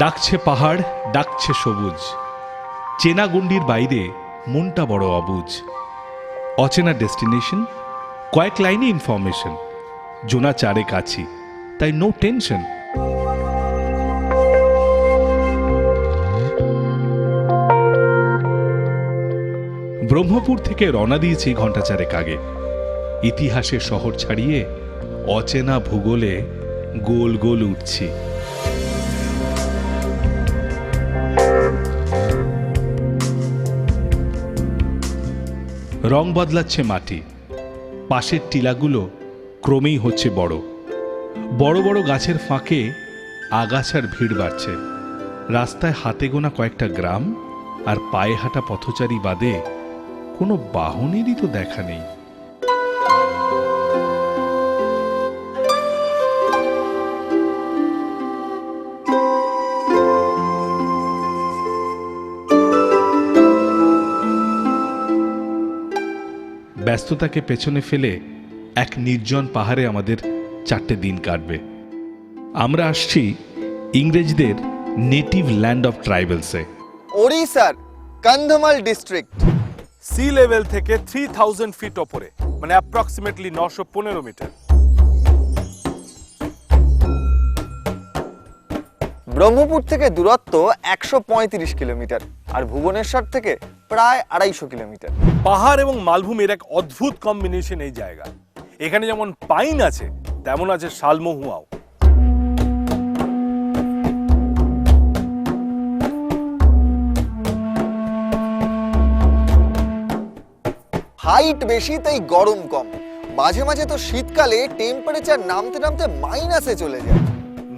ডাকছে পাহাড়, ডাকছে সবুজ, চেনা গণ্ডির বাইরে মনটা বড় অবুঝ। অচেনা ডেস্টিনেশন, কয়েক লাইনে ইনফরমেশন, জোনা চারে কাছি, তাই নো টেনশন। ব্রহ্মপুর থেকে রওনা দিয়েছি ঘণ্টা চারেক আগে। ইতিহাসের শহর ছাড়িয়ে অচেনা ভূগোলে গোল গোল উঠছি। রং বদলাচ্ছে মাটি, পাশের টিলাগুলো ক্রমেই হচ্ছে বড় বড় বড় গাছের ফাঁকে আগাছার ভিড় বাড়ছে। রাস্তায় হাতে গোনা কয়েকটা গ্রাম, আর পায়ে হাঁটা পথচারী বাদে কোনো বাহনেরই তো দেখা নেই। ব্যস্ততাকে পেছনে ফেলে এক নির্জন পাহাড়ে আমাদের 4টে দিন কাটবে। আমরা আসছি ইংরেজদের নেটিভ ল্যান্ড অফ ট্রাইবেলসে, ওড়িশার কন্ধমাল ডিস্ট্রিক্ট। সি লেভেল থেকে 3000 ফিট ওপরে, মানে অ্যাপ্রক্সিমেটলি 915 মিটার। ব্রহ্মপুর থেকে দূরত্ব 135 কিলোমিটার, আর ভুবনেশ্বর থেকে প্রায় 250 কিলোমিটার। পাহাড় এবং মালভূমির এক অদ্ভুত কম্বিনেশন এই জায়গা। এখানে যেমন পাইন আছে, তেমন আছে শালমহুয়াও। হাইট বেশি তাই গরম কম, মাঝে মাঝে তো শীতকালে টেম্পারেচার নামতে নামতে মাইনাসে চলে যায়।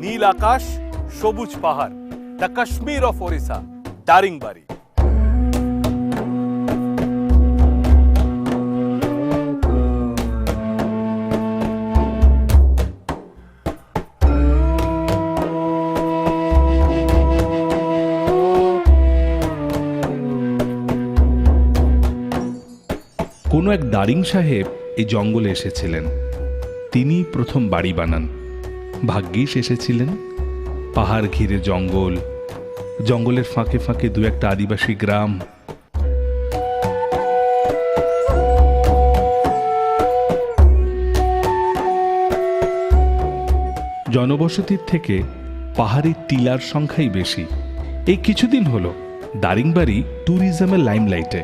নীল আকাশ, সবুজ পাহাড়, দ্য কাশ্মীর অফ ওড়িশা, দারিংবাড়ি। কোনো এক দারিং সাহেব এই জঙ্গলে এসেছিলেন। তিনি প্রথম বাড়ি বানান। ভাগ্যিস এসেছিলেন। পাহাড় ঘিরে জঙ্গল, জঙ্গলের ফাঁকে ফাঁকে দু একটা আদিবাসী গ্রাম। জনবসতির থেকে পাহাড়ি টিলার সংখ্যাই বেশি। এই কিছুদিন হলো দারিংবাড়ি ট্যুরিজমের লাইমলাইটে।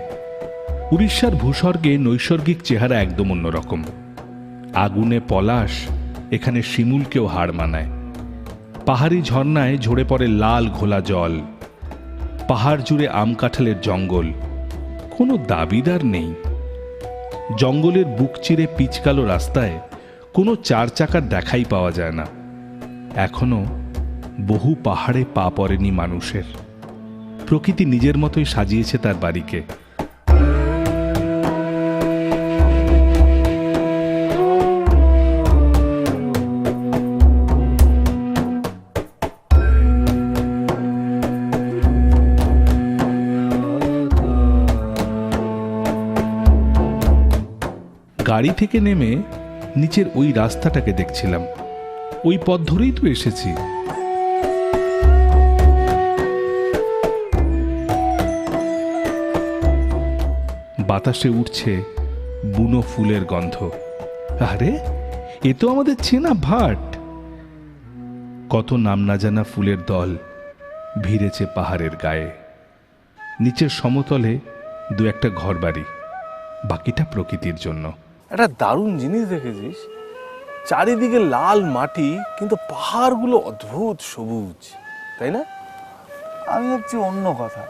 উড়িষ্যার ভূস্বর্গে নৈসর্গিক চেহারা একদম অন্যরকম। আগুনে পলাশ এখানে শিমুলকেও হার মানায়। পাহাড়ি ঝর্ণায় ঝরে পড়ে লাল ঘোলা জল। পাহাড় জুড়ে আম কাঁঠালের জঙ্গল, কোনো দাবিদার নেই। জঙ্গলের বুক চিরে পিচকালো রাস্তায় কোনো চার চাকার দেখাই পাওয়া যায় না। এখনো বহু পাহাড়ে পা পড়েনি মানুষের। প্রকৃতি নিজের মতোই সাজিয়েছে তার বাড়িকে। গাড়ি থেকে নেমে নিচের ওই রাস্তাটাকে দেখছিলাম। ওই পথ ধরেই তো এসেছি। বাতাসে উঠছে বুনো ফুলের গন্ধ। আরে, এ তো আমাদের চেনা ভাট। কত নাম না জানা ফুলের দল ভিড়েছে পাহাড়ের গায়ে। নিচের সমতলে দু একটা ঘরবাড়ি, বাকিটা প্রকৃতির জন্য। একটা দারুণ জিনিস দেখেছিস, চারিদিকে লাল মাটি, কিন্তু পাহাড়গুলো অদ্ভুত সবুজ, তাই না? আমি ভাবছি অন্য কথা।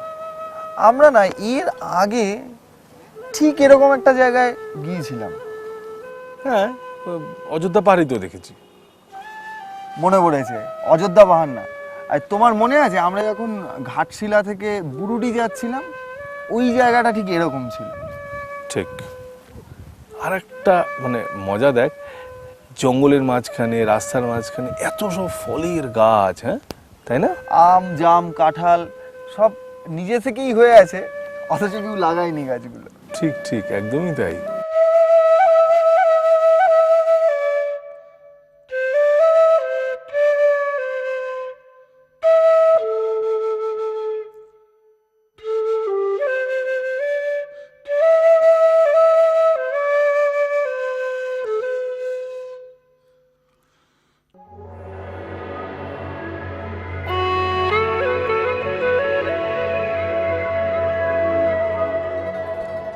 আমরা না এর আগে ঠিক এরকম একটা জায়গায় গিয়েছিলাম। হ্যাঁ, অযোধ্যা পাহাড়ই তো দেখেছি। মনে পড়েছে, অযোধ্যা পাহাড় না? আর তোমার মনে আছে আমরা যখন ঘাটশিলা থেকে বুরুডি যাচ্ছিলাম, ওই জায়গাটা ঠিক এরকম ছিল। ঠিক। আর একটা মানে মজা দেখ, জঙ্গলের মাঝখানে, রাস্তার মাঝখানে এত সব ফলের গাছ, হ্যাঁ তাই না? আম, জাম, কাঁঠাল সব নিজে থেকেই হয়ে আছে, অথচ কেউ লাগায়নি গাছগুলো। ঠিক ঠিক, একদমই তাই।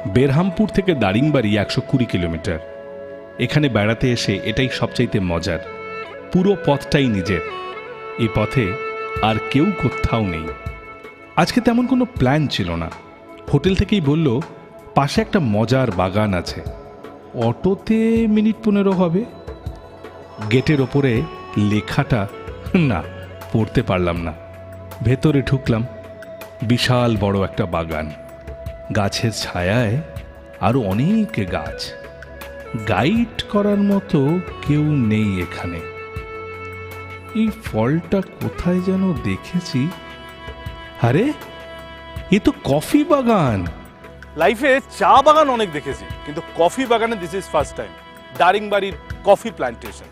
বেরহামপুর থেকে দারিংবাড়ি 120 কিলোমিটার। এখানে বেড়াতে এসে এটাই সবচাইতে মজার, পুরো পথটাই নিজের। এই পথে আর কেউ কোথাও নেই। আজকে তেমন কোনো প্ল্যান ছিল না। হোটেল থেকেই বলল পাশে একটা মজার বাগান আছে, অটোতে মিনিট 15 হবে। গেটের ওপরে লেখাটা না পড়তে পারলাম না। ভেতরে ঢুকলাম, বিশাল বড় একটা বাগান, গাছের ছায়ায় আরো অনেক গাছ। গাইড করার মতো কেউ নেই এখানে। এই ফলটা কোথায় যেন দেখেছি। আরে এ তো কফি বাগান। লাইফে চা বাগান অনেক দেখেছি, কিন্তু কফি বাগানে দিস ইজ ফার্স্ট টাইম। দারিংবাড়ির কফি প্ল্যান্টেশন।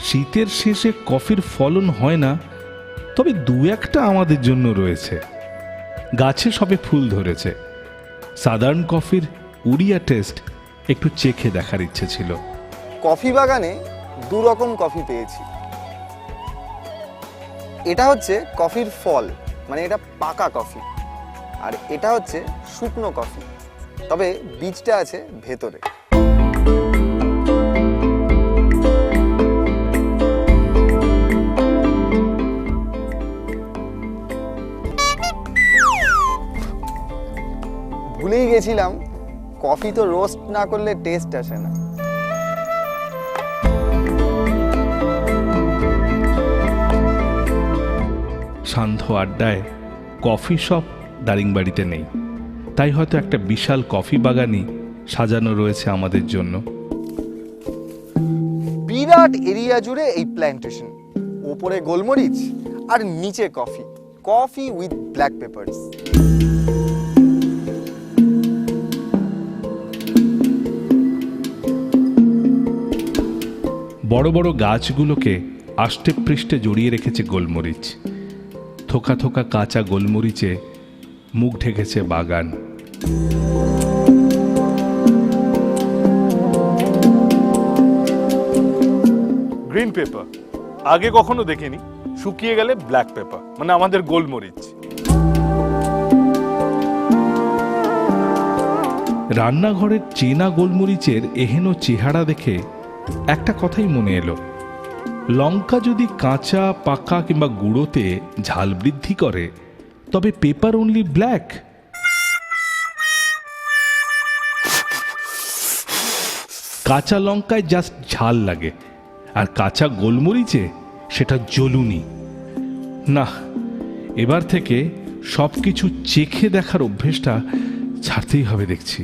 শীতের শেষে কফির ফলন হয় না, তবে দু একটা আমাদের জন্য রয়েছে। গাছে সবে ফুল ধরেছে। সাদার্ন কফির উড়িয়া টেস্ট একটু চেখে দেখার ইচ্ছে ছিল। কফি বাগানে দু রকম কফি পেয়েছি। এটা হচ্ছে কফির ফল, মানে এটা পাকা কফি, আর এটা হচ্ছে শুকনো কফি, তবে বীজটা আছে ভেতরে। ভুলেই গেছিলাম, কফি তো রোস্ট না করলে টেস্ট আসে না। সান্ধ্য আড্ডায় কফি শপ দারিংবাড়িতে নেই, তাই হয়তো একটা বিশাল কফি বাগানই সাজানো রয়েছে আমাদের জন্য। বিরাট এরিয়া জুড়ে এই প্ল্যান্টেশন, ওপরে গোলমরিচ আর নিচে coffee, coffee with black papers. বড় বড় গাছগুলোকে আষ্টে পৃষ্ঠে জড়িয়ে রেখেছে গোলমরিচ। থোকা থোকা কাঁচা গোলমরিচে মুখ ঢেকেছে বাগান। গ্রিন পেপার আগে কখনো দেখিনি, শুকিয়ে গেলে ব্ল্যাক পেপার, মানে আমাদের গোলমরিচ। রান্নাঘরের চেনা গোলমরিচের এহেন চেহারা দেখে একটা কথাই মনে এলো, লঙ্কা যদি কাঁচা পাকা কিংবা গুঁড়োতে ঝাল বৃদ্ধি করে, তবে পেপার অনলি ব্ল্যাক। কাঁচা লঙ্কায় জাস্ট ঝাল লাগে, আর কাঁচা গোলমরিচে সেটা জ্বলুনি। না, এবার থেকে সবকিছু চেখে দেখার অভ্যেসটা ছাড়তেই হবে দেখছি।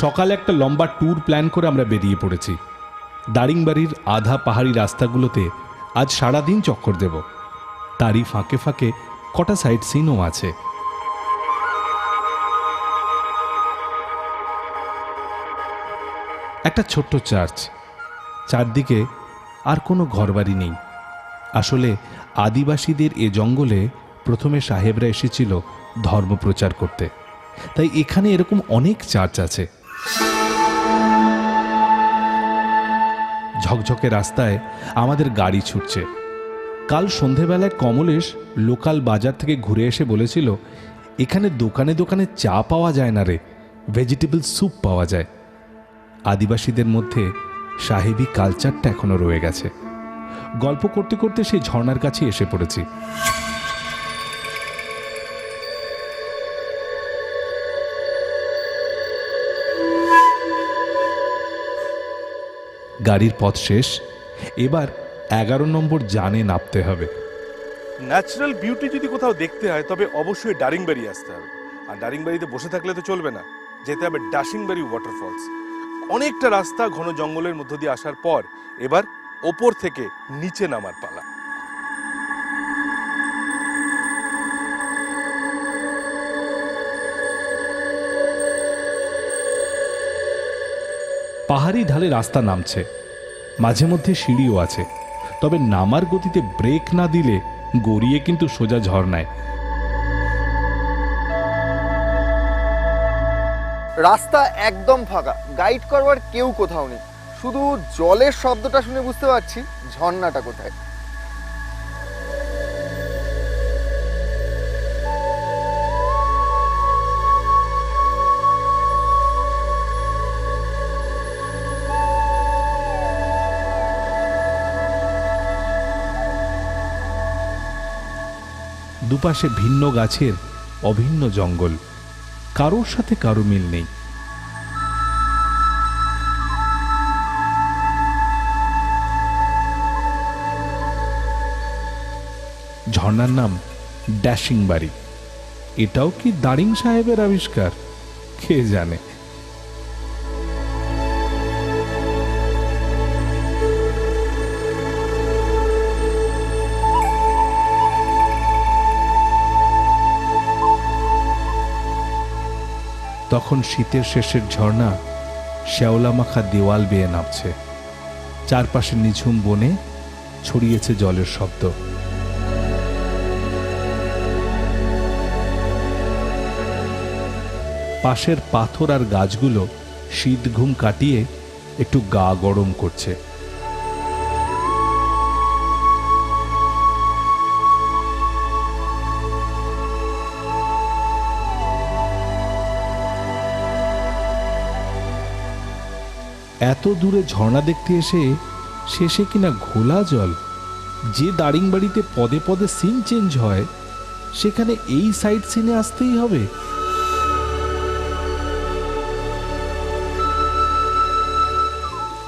সকালে একটা লম্বা ট্যুর প্ল্যান করে আমরা বেরিয়ে পড়েছি। দারিংবাড়ির আধা পাহাড়ি রাস্তাগুলোতে আজ সারাদিন চক্কর দেব। তারই ফাঁকে ফাঁকে কটা সাইট সিনও আছে। একটা ছোট্ট চার্চ, চারদিকে আর কোনো ঘরবাড়ি নেই। আসলে আদিবাসীদের এ জঙ্গলে প্রথমে সাহেবরা এসেছিল ধর্ম প্রচার করতে, তাই এখানে এরকম অনেক চার্চ আছে। ঝকঝকে রাস্তায় আমাদের গাড়ি ছুটছে। কাল সন্ধেবেলায় কমলেশ লোকাল বাজার থেকে ঘুরে এসে বলেছিল, এখানে দোকানে দোকানে চা পাওয়া যায় না রে, ভেজিটেবল স্যুপ পাওয়া যায়। আদিবাসীদের মধ্যে সাহেবি কালচারটা এখনো রয়ে গেছে। গল্প করতে করতে সেই ঝর্ণার কাছে এসে পড়েছি। গাড়ির পথ শেষ, এবার 11 নম্বর জানে নামতে হবে। ন্যাচারাল বিউটি যদি কোথাও দেখতে হয় তবে অবশ্যই দারিংবাড়ি আসতে হবে। আর দারিংবাড়িতে বসে থাকলে তো চলবে না, যেতে হবে ডাশিংবাড়ি ওয়াটারফলস। অনেকটা রাস্তা ঘন জঙ্গলের মধ্য দিয়ে আসার পর এবার ওপর থেকে নিচে নামার পালা। পাহাড়ি ঢালে রাস্তা নামছে, মাঝে মধ্যে সিঁড়িও আছে, তবে নামার গতিতে ব্রেক না দিলে গড়িয়ে কিন্তু সোজা ঝর্ণায়। রাস্তা একদম ফাঁকা, গাইড করবার কেউ কোথাও নেই, শুধু জলের শব্দটা শুনে বুঝতে পারছি ঝর্ণাটা কোথায়। দুপাশে ভিন্ন গাছের অভিন্ন জঙ্গল, কারোর সাথে কারো মিল নেই। ঝর্ণার নাম ড্যাশিংবাড়ি। এটাও কি দারিং সাহেবের আবিষ্কার, কে জানে। তখন শীতের শেষের ঝর্ণা শ্যাওলা মাখা দেওয়াল বেয়ে নামছে, চারপাশে নিঝুম বনে ছড়িয়েছে জলের শব্দ। পাশের পাথর আর গাছগুলো শীত ঘুম কাটিয়ে একটু গা গরম করছে। এত দূরে ঝর্ণা দেখতে এসে শেষে কিনা ঘোলা জল। যে দারিংবাড়িতে পদে পদে সিন চেঞ্জ হয়, সেখানে এই সাইড সিনে আসতেই হবে।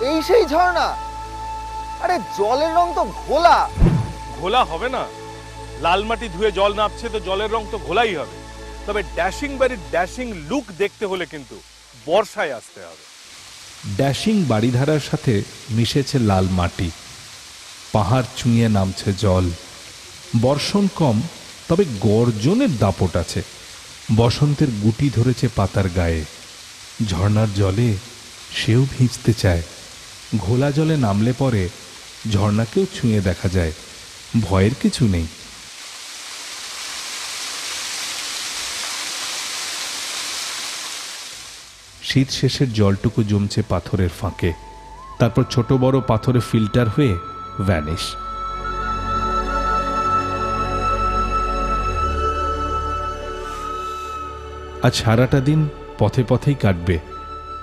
এই সেই ঝর্ণা? আরে জলের রং তো ঘোলা। ঘোলা হবে না? লাল মাটি ধুয়ে জল নামছে তো জলের রং তো ঘোলাই হবে। তবে ড্যাশিংবাড়ির ড্যাশিং লুক দেখতে হলে কিন্তু বর্ষায় আসতে হবে। ড্যাশিং বাড়িধারার সাথে মিশেছে লাল মাটি, পাহাড় চুঁইয়ে নামছে জল। বর্ষণ কম, তবে গর্জনের দাপট আছে। বসন্তের গুটি ধরেছে পাতার গায়ে। ঝর্ণার জলে সেও ভিজতে চায়। ঘোলা জলে নামলে পরে ঝর্ণাকেও ছুঁয়ে দেখা যায়, ভয়ের কিছু নেই। শীত শেষের জলটুকু জমছে পাথরের ফাঁকে, তারপর ছোট বড় পাথরে ফিল্টার হয়ে ভ্যানিশ। আজ সারাটা দিন পথে পথেই কাটবে,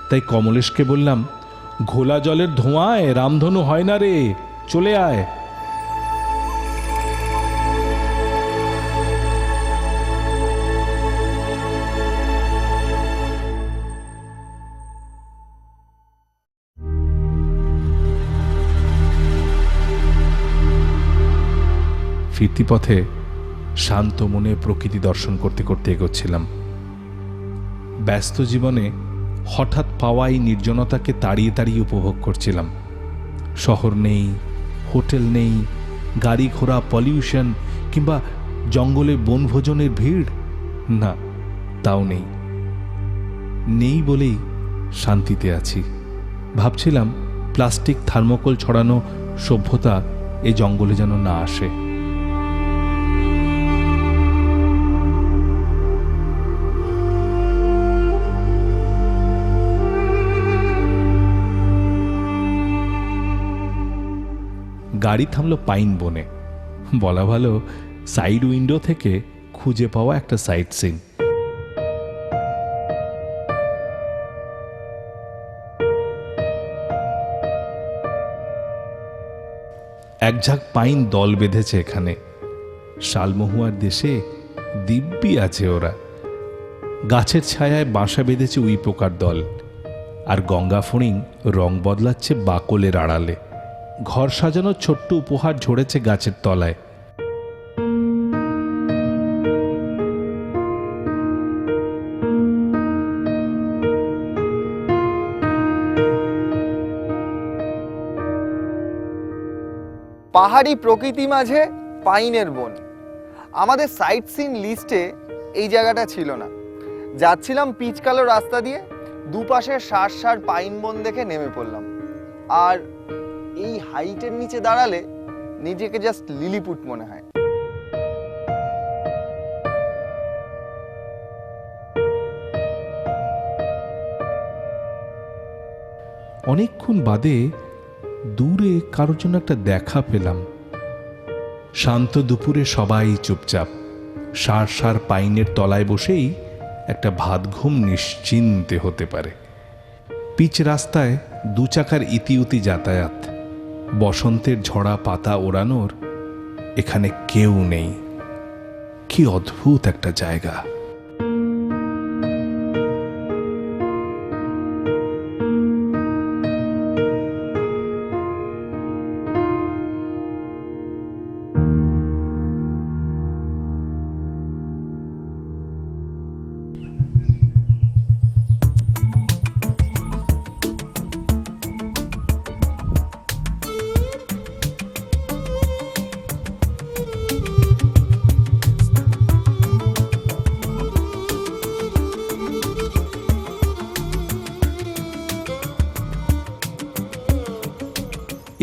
তাই কমলেশকে বললাম, ঘোলা জলের ধোঁয়ায় রামধনু হয় না রে, চলে আয়। ফিরতি পথে শান্ত মনে প্রকৃতি দর্শন করতে করতে এগোচ্ছিলাম। ব্যস্ত জীবনে হঠাৎ পাওয়া এই নির্জনতাকে তাড়িয়ে তাড়িয়ে উপভোগ করছিলাম। শহর নেই, হোটেল নেই, গাড়ি ঘোড়া, পলিউশন কিংবা জঙ্গলে বনভোজনের ভিড়, না তাও নেই। নেই বলেই শান্তিতে আছি। ভাবছিলাম প্লাস্টিক থার্মোকল ছড়ানো সভ্যতা এ জঙ্গলে যেন না আসে। গাড়ি থামলো পাইন বনে। বলা ভালো সাইড উইন্ডো থেকে খুঁজে পাওয়া একটা সাইট সিন। এক ঝাঁক পাইন দল বেঁধেছে এখানে। শালমহুয়ার দেশে দিব্যি আছে ওরা। গাছের ছায়ায় বাসা বেঁধেছে উই পোকার দল, আর গঙ্গা ফড়িং রং বদলাচ্ছে বাকলের আড়ালে। ঘর সাজানোর ছোট্ট উপহার ঝরেছে গাছের তলায়। পাহাড়ি প্রকৃতি মাঝে পাইনের বন। আমাদের সাইট সিন লিস্টে এই জায়গাটা ছিল না। যাচ্ছিলাম পিচ কালো রাস্তা দিয়ে, দুপাশে সার সার পাইন বন দেখে নেমে পড়লাম। আর এই হাইটের নিচে দাঁড়ালে নিজেকে জাস্ট লিলিপুট মনে হয়। অনেকক্ষণ বাদে দূরে কারোর জন্য একটা দেখা পেলাম। শান্ত দুপুরে সবাই চুপচাপ সার সার পাইনের তলায় বসেই একটা ভাত ঘুম নিশ্চিন্তে হতে পারে। পিচ রাস্তায় দু চাকার ইতিউতি যাতায়াত, বসন্তের ঝরা পাতা ওড়ানোর এখানে কেউ নেই। কি অদ্ভুত একটা জায়গা।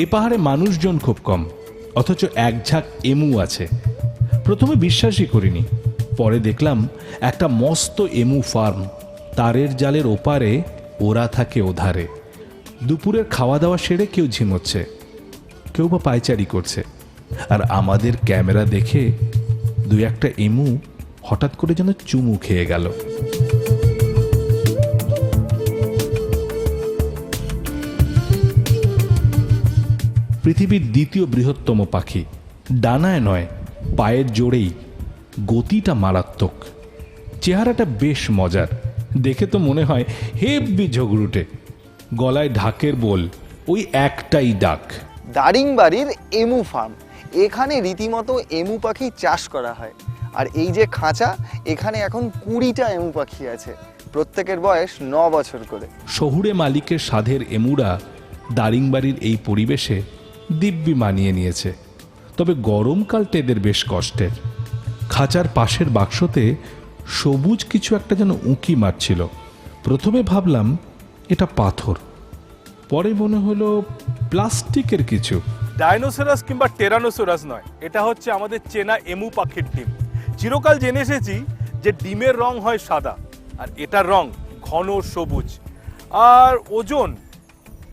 এ পাহাড়ে মানুষজন খুব কম, অথচ এক ঝাঁক এমু আছে। প্রথমে বিশ্বাসই করিনি, পরে দেখলাম একটা মস্ত এমু ফার্ম। তারের জালের ওপারে ওরা থাকে ওধারে। দুপুরের খাওয়া দাওয়া সেরে কেউ ঝিমোচ্ছে, কেউ বা পায়চারি করছে। আর আমাদের ক্যামেরা দেখে দু একটা এমু হঠাৎ করে যেন চুমু খেয়ে গেল। পৃথিবীর দ্বিতীয় বৃহত্তম পাখি, ডানায় নয় পায়ের জোরেই, গতিটা মারাত্মক। চেহারাটা বেশ মজার, দেখে তো মনে হয় হেব্বি ঝগড়ুটে। গলায় ঢাকের বোল, ওই একটাই ডাক। দারিংবাড়ির এমু ফার্ম, এখানে রীতিমতো এমু পাখি চাষ করা হয়। আর এই যে খাঁচা, এখানে এখন 20টা এমু পাখি আছে, প্রত্যেকের বয়স 9 বছর করে। শহুরে মালিকের সাধের এমুরা দারিংবাড়ির এই পরিবেশে দিব্যি মানিয়ে নিয়েছে। তবে গরমকালটা এদের বেশ কষ্টের। খাঁচার পাশের বাক্সতে সবুজ কিছু একটা যেন উঁকি মারছিল। প্রথমে ভাবলাম এটা পাথর, পরে মনে হলো প্লাস্টিকের কিছু। ডাইনোসরাস কিংবা টেরানোসরাস নয়, এটা হচ্ছে আমাদের চেনা এমু পাখির ডিম। চিরকাল জেনে এসেছি যে ডিমের রং হয় সাদা, আর এটার রং ঘন সবুজ। আর ওজন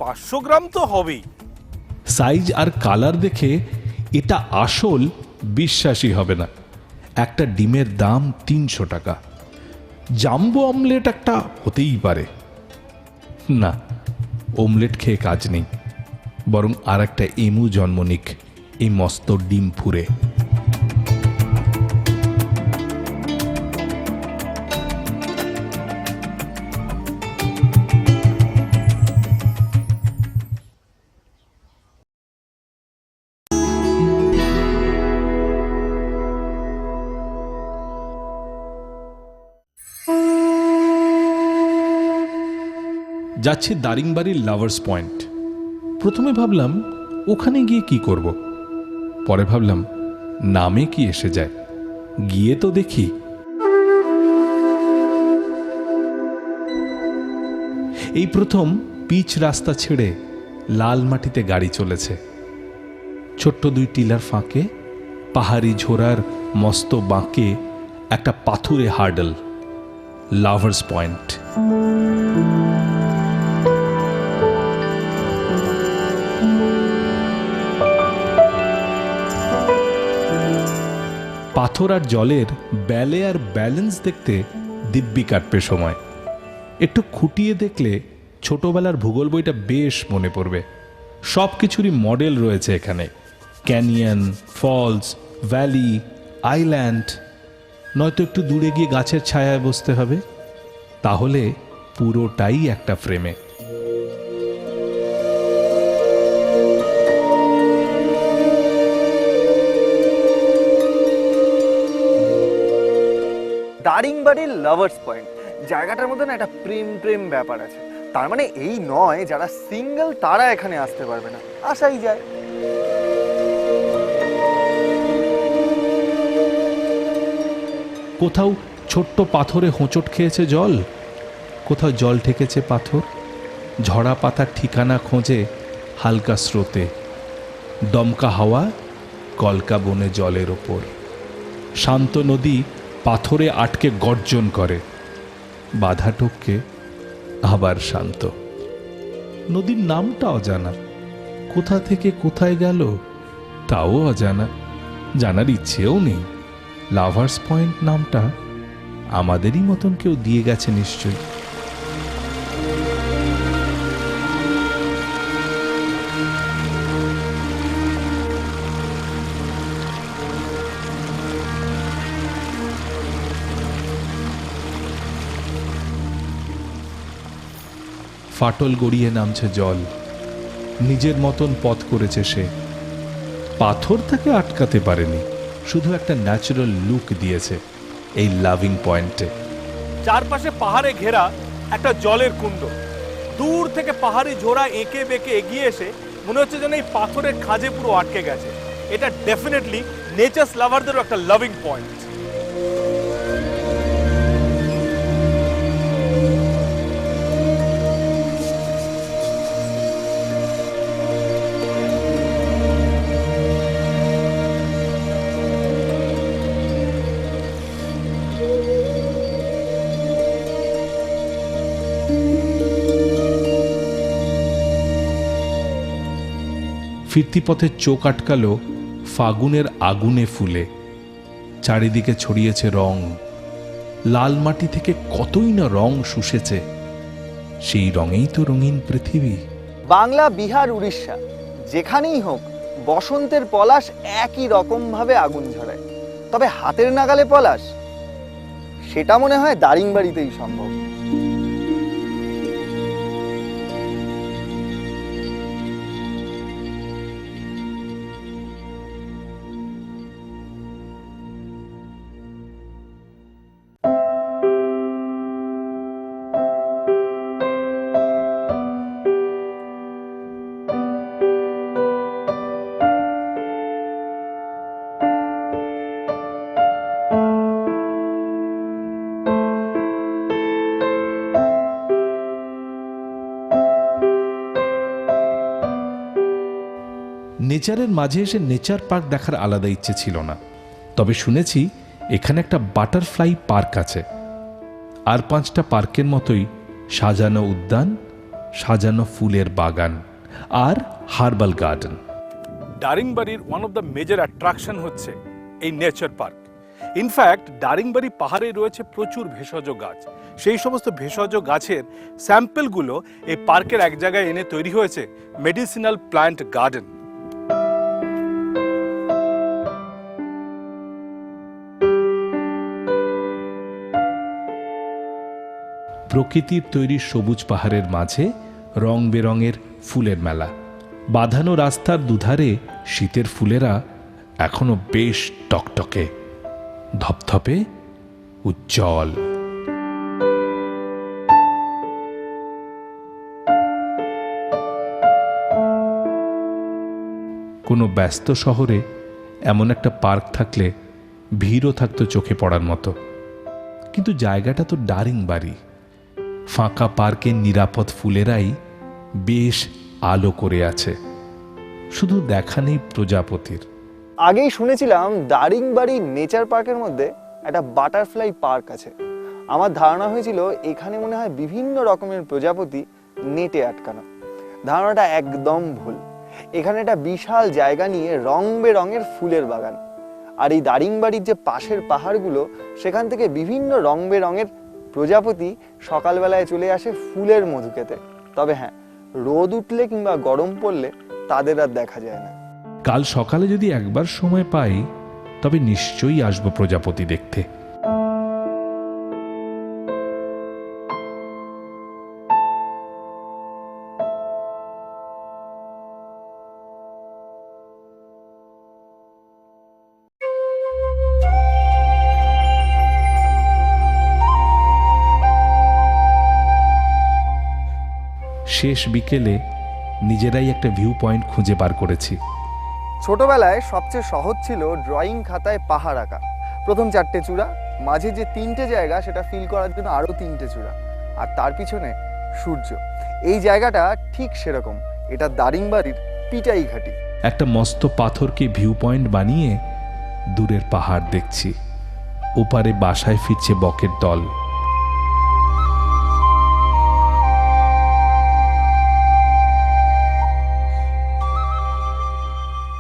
500 গ্রাম তো হবেই। সাইজ আর কালার দেখে এটা আসল বিশ্বাসই হবে না। একটা ডিমের দাম 300 টাকা। জাম্বো অমলেট একটা হতেই পারে না, অমলেট খেয়ে কাজ নেই, বরং আর একটা এমু জন্ম নিক এই মস্ত ডিম ফুরে। যাচ্ছি দারিংবাড়ির লাভার্স পয়েন্ট। প্রথমে ভাবলাম ওখানে গিয়ে কি করব, পরে ভাবলাম নামে কি এসে যায়, গিয়ে তো দেখি। এই প্রথম পিচ রাস্তা ছেড়ে লাল মাটিতে গাড়ি চলেছে। ছোট্ট 2 টিলার ফাঁকে, পাহাড়ি ঝোড়ার মস্ত বাঁকে একটা পাথুরে হার্ডল, লাভার্স পয়েন্ট। পাথর আর জলের ব্যালে আর ব্যালেন্স দেখতে দিব্যি কাটবে সময়। একটু খুঁটিয়ে দেখলে ছোটবেলার ভূগোল বইটা বেশ মনে পড়বে। সব কিছুরই মডেল রয়েছে এখানে, ক্যানিয়ন, ফলস, ভ্যালি, আইল্যান্ড। নয়তো একটু দূরে গিয়ে গাছের ছায়ায় বসতে হবে, তাহলে পুরোটাই একটা ফ্রেমে। দারিংবাড়ির লাভার্স পয়েন্ট জায়গাটার মধ্যে না একটা প্রেম প্রেম ব্যাপার আছে। তার মানে এই নয় যারা সিঙ্গেল তারা এখানে আসতে পারবে না, আসাই যায়। কোথাও ছোট্ট পাথরে হোঁচট খেয়েছে জল, কোথাও জল ঠেকেছে পাথর। ঝরা পাতার ঠিকানা খোঁজে হালকা স্রোতে, দমকা হাওয়া কলকা বনে জলের ওপর। শান্ত নদী পাথরে আটকে গর্জন করে, বাধা টপকে আবার শান্ত। নদীর নামটা অজানা, কোথা থেকে কোথায় গেল তাও অজানা, জানার ইচ্ছেও নেই। লাভার্স পয়েন্ট নামটা আমাদেরই মতন কেউ দিয়ে গেছে নিশ্চয়ই। ফাটল গড়িয়ে নামছে জল, নিজের মতন পথ করেছে সে। পাথর তাকে আটকাতে পারেনি, শুধু একটা ন্যাচারাল লুক দিয়েছে এই লাভিং পয়েন্টে। চারপাশে পাহাড়ে ঘেরা একটা জলের কুণ্ড, দূর থেকে পাহাড়ি ঝোড়া এঁকে বেঁকে এগিয়ে এসে মনে হচ্ছে যেন এই পাথরের খাঁজে পুরো আটকে গেছে। এটা ডেফিনেটলি নেচার্স লাভারদেরও একটা লাভিং পয়েন্ট। ফিরতি পথে চোখ আটকালো ফাগুনের আগুনে ফুলে, চারিদিকে ছড়িয়েছে রং। লাল মাটি থেকে কতই না রং শুষেছে, সেই রঙেই তো রঙিন পৃথিবী। বাংলা, বিহার, উড়িষ্যা যেখানেই হোক বসন্তের পলাশ একই রকম ভাবে আগুন ঝরায়। তবে হাতের নাগালে পলাশ, সেটা মনে হয় দারিংবাড়িতেই সম্ভব। নেচারের মাঝে এসে নেচার পার্ক দেখার আলাদা ইচ্ছে ছিল না, তবে শুনেছি এখানে একটা বাটারফ্লাই পার্ক আছে। আর 5টা পার্কের মতোই সাজানো উদ্যান, সাজানো ফুলের বাগান আর হার্বাল গার্ডেন। দারিংবাড়ির one of the major attraction হচ্ছে এই নেচার পার্ক। ইনফ্যাক্ট দারিংবাড়ি পাহাড়ে রয়েছে প্রচুর ভেষজ গাছ। সেই সমস্ত ভেষজ গাছের স্যাম্পলগুলো এই পার্কের এক জায়গায় এনে তৈরি হয়েছে মেডিসিনাল প্ল্যান্ট গার্ডেন। প্রকৃতির তৈরি সবুজ পাহাড়ের মাঝে রং বেরঙের ফুলের মেলা। বাঁধানো রাস্তার দুধারে শীতের ফুলেরা এখনো বেশ টকটকে, ধপধপে, উজ্জ্বল। কোনো ব্যস্ত শহরে এমন একটা পার্ক থাকলে ভিড়ও থাকতো চোখে পড়ার মতো, কিন্তু জায়গাটা তো দারিংবাড়ি। ফাঁকা পার্কের নিরাপদ ফুলেরাই বেশ আলো করে আছে, শুধু দেখা নেই প্রজাপতির। আগেই শুনেছিলাম দারিংবাড়ি নেচার পার্কের মধ্যে একটা বাটারফ্লাই পার্ক আছে। আমার ধারণা হয়েছিল এখানে মনে হয় বিভিন্ন রকমের প্রজাপতি নেটে আটকানো। ধারণাটা একদম ভুল। এখানে একটা বিশাল জায়গা নিয়ে রং বেরঙের ফুলের বাগান। আর এই দারিংবাড়ির যে পাশের পাহাড়গুলো, সেখান থেকে বিভিন্ন রং বেরঙের প্রজাপতি সকালবেলায় চলে আসে ফুলের মধু খেতে। তবে হ্যাঁ, রোদ উঠলে কিংবা গরম পড়লে তাদের আর দেখা যায় না। কাল সকালে যদি একবার সময় পাই তবে নিশ্চয়ই আসবো প্রজাপতি দেখতে। শেষ বিকেলে নিজেরাই একটা ভিউ পয়েন্ট খুঁজে বার করেছি। ছোটবেলায় সবচেয়ে সহজ ছিল ড্রয়িং খাতায় পাহাড় আঁকা। প্রথম 4টে চূড়া, মাঝে যে তিনটে জায়গা সেটা ফিল করার জন্য আরো তিনটে চূড়া, আর তার পিছনে সূর্য। এই জায়গাটা ঠিক সেরকম, এটা দারিংবাড়ির পিটাই ঘাটি। একটা মস্ত পাথরকে ভিউ পয়েন্ট বানিয়ে দূরের পাহাড় দেখছি। ওপারে বাসায় ফিরছে বকের দল।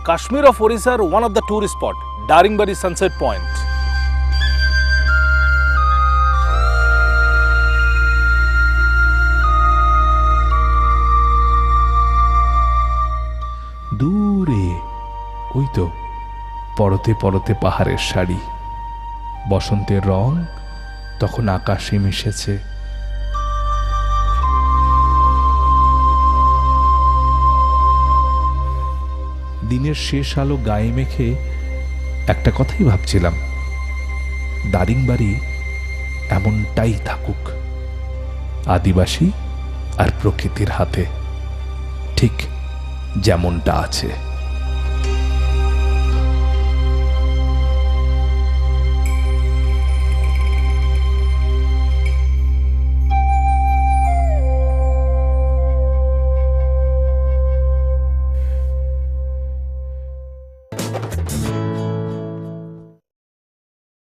Kashmir of Orissa, one of the tourist spot, Daringbari Sunset Point. দূরে ওই তো পরতে পরতে পাহাড়ের সারি, বসন্তের রং তখন আকাশে মিশেছে। দিনের শেষ আলো গায়ে মেখে একটা কথাই ভাবছিলাম, দারিংবাড়ি এমনটাই থাকুক, আদিবাসী আর প্রকৃতির হাতে, ঠিক যেমনটা আছে।